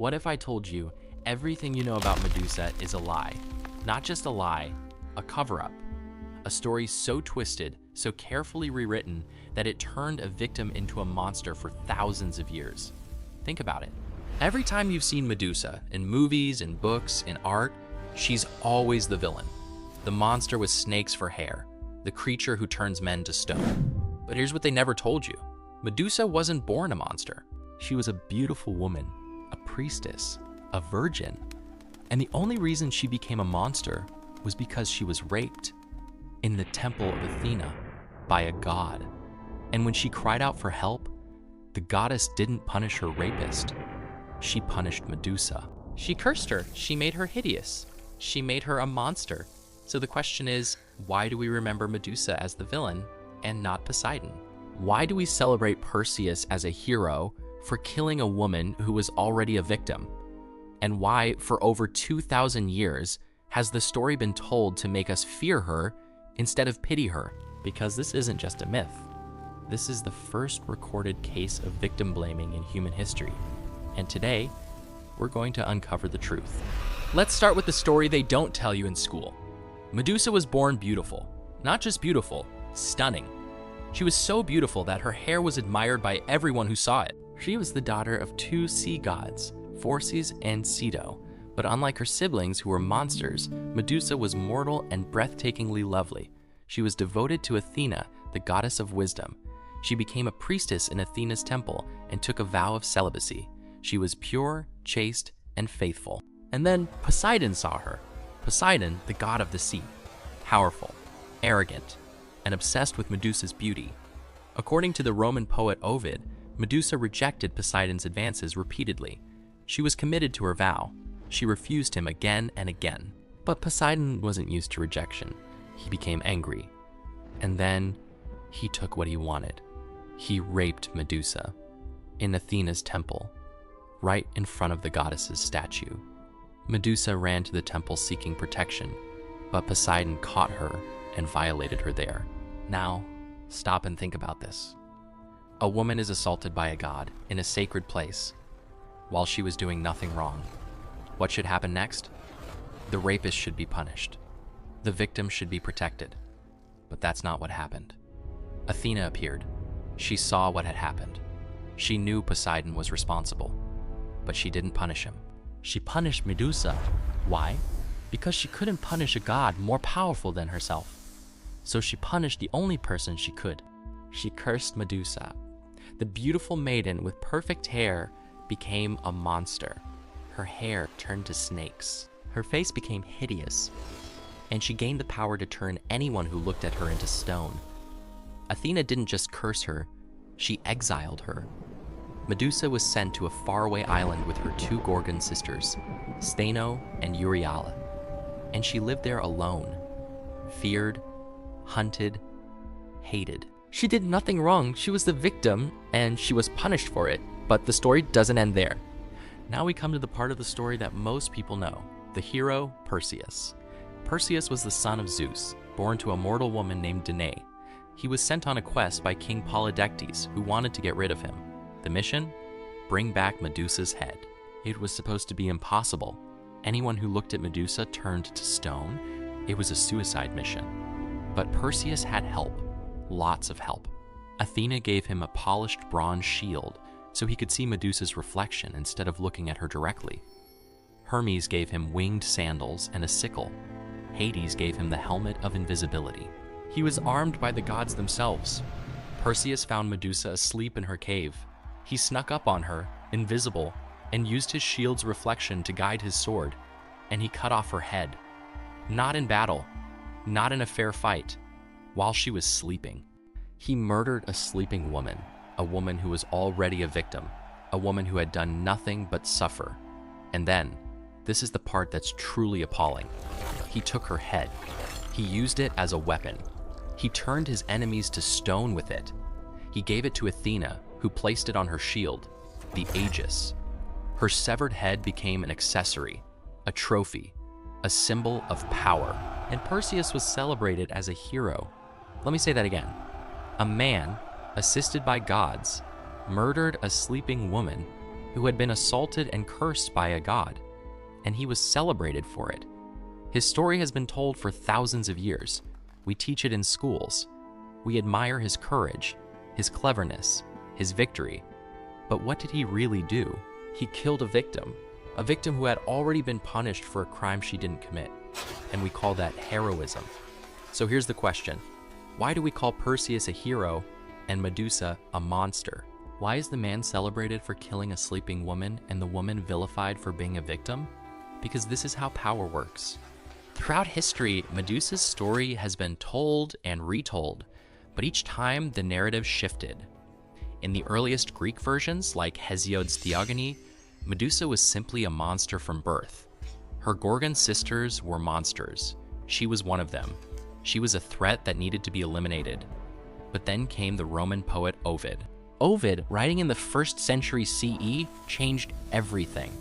What if I told you everything you know about Medusa is a lie? Not just a lie, a cover-up. A story so twisted, so carefully rewritten, that it turned a victim into a monster for thousands of years. Think about it. Every time you've seen Medusa, in movies, in books, in art, she's always the villain. The monster with snakes for hair, the creature who turns men to stone. But here's what they never told you. Medusa wasn't born a monster. She was a beautiful woman, a priestess, a virgin. And the only reason she became a monster was because she was raped in the temple of Athena by a god. And when she cried out for help, the goddess didn't punish her rapist. She punished Medusa. She cursed her. She made her hideous. She made her a monster. So the question is, why do we remember Medusa as the villain and not Poseidon? Why do we celebrate Perseus as a hero for killing a woman who was already a victim? And why, for over 2,000 years, has the story been told to make us fear her instead of pity her? Because this isn't just a myth. This is the first recorded case of victim blaming in human history. And today, we're going to uncover the truth. Let's start with the story they don't tell you in school. Medusa was born beautiful. Not just beautiful, stunning. She was so beautiful that her hair was admired by everyone who saw it. She was the daughter of two sea gods, Phorcys and Ceto. But unlike her siblings who were monsters, Medusa was mortal and breathtakingly lovely. She was devoted to Athena, the goddess of wisdom. She became a priestess in Athena's temple and took a vow of celibacy. She was pure, chaste, and faithful. And then Poseidon saw her. Poseidon, the god of the sea, powerful, arrogant, and obsessed with Medusa's beauty. According to the Roman poet Ovid, Medusa rejected Poseidon's advances repeatedly. She was committed to her vow. She refused him again and again. But Poseidon wasn't used to rejection. He became angry. And then he took what he wanted. He raped Medusa in Athena's temple, right in front of the goddess's statue. Medusa ran to the temple seeking protection, but Poseidon caught her and violated her there. Now, stop and think about this. A woman is assaulted by a god in a sacred place while she was doing nothing wrong. What should happen next? The rapist should be punished. The victim should be protected. But that's not what happened. Athena appeared. She saw what had happened. She knew Poseidon was responsible, but she didn't punish him. She punished Medusa. Why? Because she couldn't punish a god more powerful than herself. So she punished the only person she could. She cursed Medusa. The beautiful maiden with perfect hair became a monster. Her hair turned to snakes. Her face became hideous, and she gained the power to turn anyone who looked at her into stone. Athena didn't just curse her, she exiled her. Medusa was sent to a faraway island with her two Gorgon sisters, Steno and Euryale, and she lived there alone, feared, hunted, hated. She did nothing wrong. She was the victim, and she was punished for it. But the story doesn't end there. Now we come to the part of the story that most people know, the hero, Perseus. Perseus was the son of Zeus, born to a mortal woman named Danae. He was sent on a quest by King Polydectes, who wanted to get rid of him. The mission? Bring back Medusa's head. It was supposed to be impossible. Anyone who looked at Medusa turned to stone. It was a suicide mission. But Perseus had help. Lots of help. Athena gave him a polished bronze shield so he could see Medusa's reflection instead of looking at her directly. Hermes gave him winged sandals and a sickle. Hades gave him the helmet of invisibility. He was armed by the gods themselves. Perseus found Medusa asleep in her cave. He snuck up on her, invisible, and used his shield's reflection to guide his sword, and he cut off her head. Not in battle, not in a fair fight, while she was sleeping. He murdered a sleeping woman, a woman who was already a victim, a woman who had done nothing but suffer. And then, this is the part that's truly appalling. He took her head. He used it as a weapon. He turned his enemies to stone with it. He gave it to Athena, who placed it on her shield, the Aegis. Her severed head became an accessory, a trophy, a symbol of power. And Perseus was celebrated as a hero. Let me say that again. A man, assisted by gods, murdered a sleeping woman who had been assaulted and cursed by a god, and he was celebrated for it. His story has been told for thousands of years. We teach it in schools. We admire his courage, his cleverness, his victory. But what did he really do? He killed a victim who had already been punished for a crime she didn't commit. And we call that heroism. So here's the question. Why do we call Perseus a hero and Medusa a monster? Why is the man celebrated for killing a sleeping woman and the woman vilified for being a victim? Because this is how power works. Throughout history, Medusa's story has been told and retold, but each time the narrative shifted. In the earliest Greek versions, like Hesiod's Theogony, Medusa was simply a monster from birth. Her Gorgon sisters were monsters. She was one of them. She was a threat that needed to be eliminated. But then came the Roman poet Ovid. Ovid, writing in the 1st century CE, changed everything.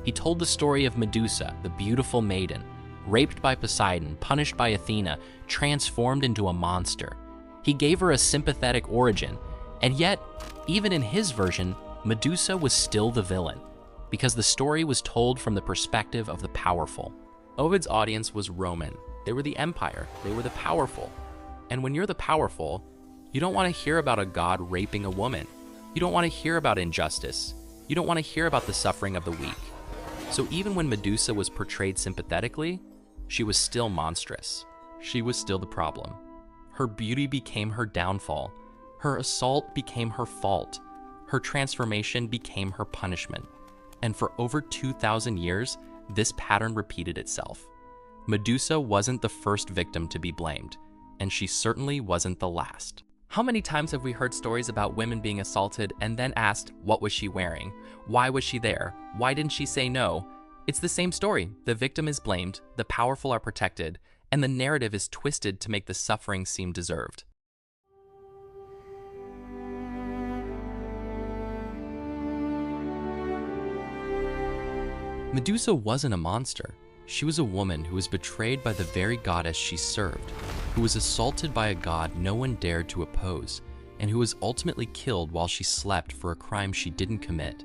He told the story of Medusa, the beautiful maiden, raped by Poseidon, punished by Athena, transformed into a monster. He gave her a sympathetic origin, and yet, even in his version, Medusa was still the villain, because the story was told from the perspective of the powerful. Ovid's audience was Roman. They were the empire. They were the powerful. And when you're the powerful, you don't want to hear about a god raping a woman. You don't want to hear about injustice. You don't want to hear about the suffering of the weak. So even when Medusa was portrayed sympathetically, she was still monstrous. She was still the problem. Her beauty became her downfall. Her assault became her fault. Her transformation became her punishment. And for over 2,000 years, this pattern repeated itself. Medusa wasn't the first victim to be blamed, and she certainly wasn't the last. How many times have we heard stories about women being assaulted and then asked, what was she wearing? Why was she there? Why didn't she say no? It's the same story. The victim is blamed, the powerful are protected, and the narrative is twisted to make the suffering seem deserved. Medusa wasn't a monster. She was a woman who was betrayed by the very goddess she served, who was assaulted by a god no one dared to oppose, and who was ultimately killed while she slept for a crime she didn't commit.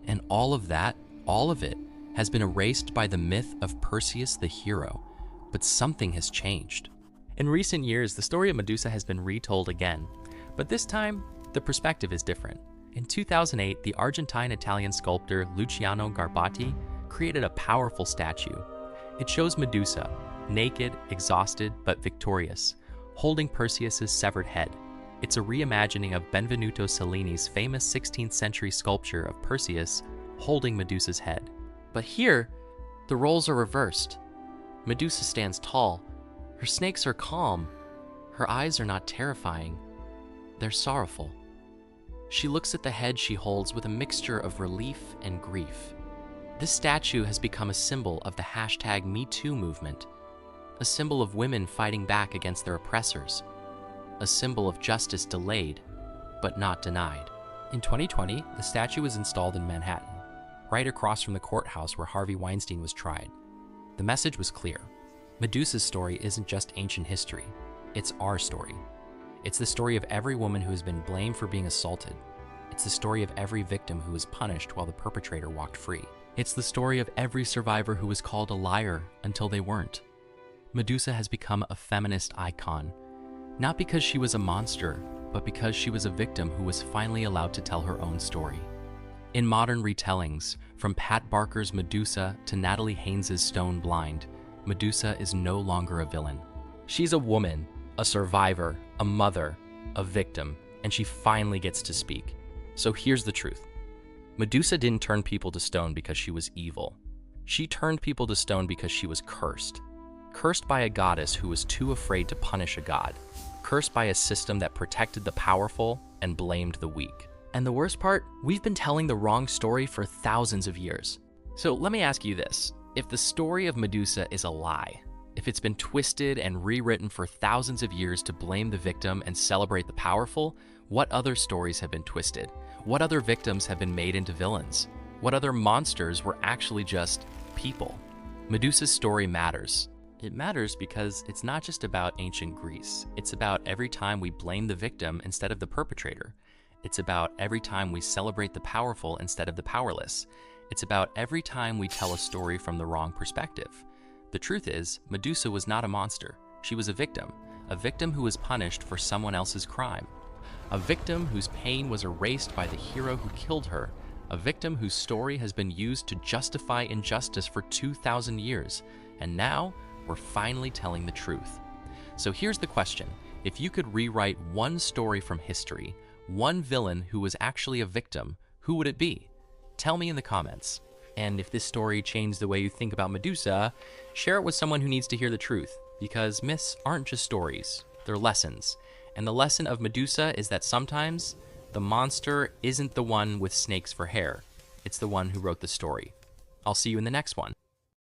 And all of that, all of it, has been erased by the myth of Perseus the hero. But something has changed. In recent years, the story of Medusa has been retold again, but this time, the perspective is different. In 2008, the Argentine-Italian sculptor Luciano Garbati created a powerful statue. It shows Medusa, naked, exhausted, but victorious, holding Perseus' severed head. It's a reimagining of Benvenuto Cellini's famous 16th century sculpture of Perseus holding Medusa's head. But here, the roles are reversed. Medusa stands tall, her snakes are calm, her eyes are not terrifying, they're sorrowful. She looks at the head she holds with a mixture of relief and grief. This statue has become a symbol of the #MeToo movement, a symbol of women fighting back against their oppressors, a symbol of justice delayed, but not denied. In 2020, the statue was installed in Manhattan, right across from the courthouse where Harvey Weinstein was tried. The message was clear. Medusa's story isn't just ancient history, it's our story. It's the story of every woman who has been blamed for being assaulted. It's the story of every victim who was punished while the perpetrator walked free. It's the story of every survivor who was called a liar until they weren't. Medusa has become a feminist icon, not because she was a monster, but because she was a victim who was finally allowed to tell her own story. In modern retellings, from Pat Barker's Medusa to Natalie Haynes's Stone Blind, Medusa is no longer a villain. She's a woman, a survivor, a mother, a victim, and she finally gets to speak. So here's the truth. Medusa didn't turn people to stone because she was evil. She turned people to stone because she was cursed. Cursed by a goddess who was too afraid to punish a god. Cursed by a system that protected the powerful and blamed the weak. And the worst part, we've been telling the wrong story for thousands of years. So let me ask you this. If the story of Medusa is a lie, if it's been twisted and rewritten for thousands of years to blame the victim and celebrate the powerful, what other stories have been twisted? What other victims have been made into villains? What other monsters were actually just people? Medusa's story matters. It matters because it's not just about ancient Greece. It's about every time we blame the victim instead of the perpetrator. It's about every time we celebrate the powerful instead of the powerless. It's about every time we tell a story from the wrong perspective. The truth is, Medusa was not a monster. She was a victim who was punished for someone else's crime. A victim whose pain was erased by the hero who killed her. A victim whose story has been used to justify injustice for 2,000 years. And now, we're finally telling the truth. So here's the question. If you could rewrite one story from history, one villain who was actually a victim, who would it be? Tell me in the comments. And if this story changed the way you think about Medusa, share it with someone who needs to hear the truth, because myths aren't just stories, they're lessons. And the lesson of Medusa is that sometimes the monster isn't the one with snakes for hair, it's the one who wrote the story. I'll see you in the next one.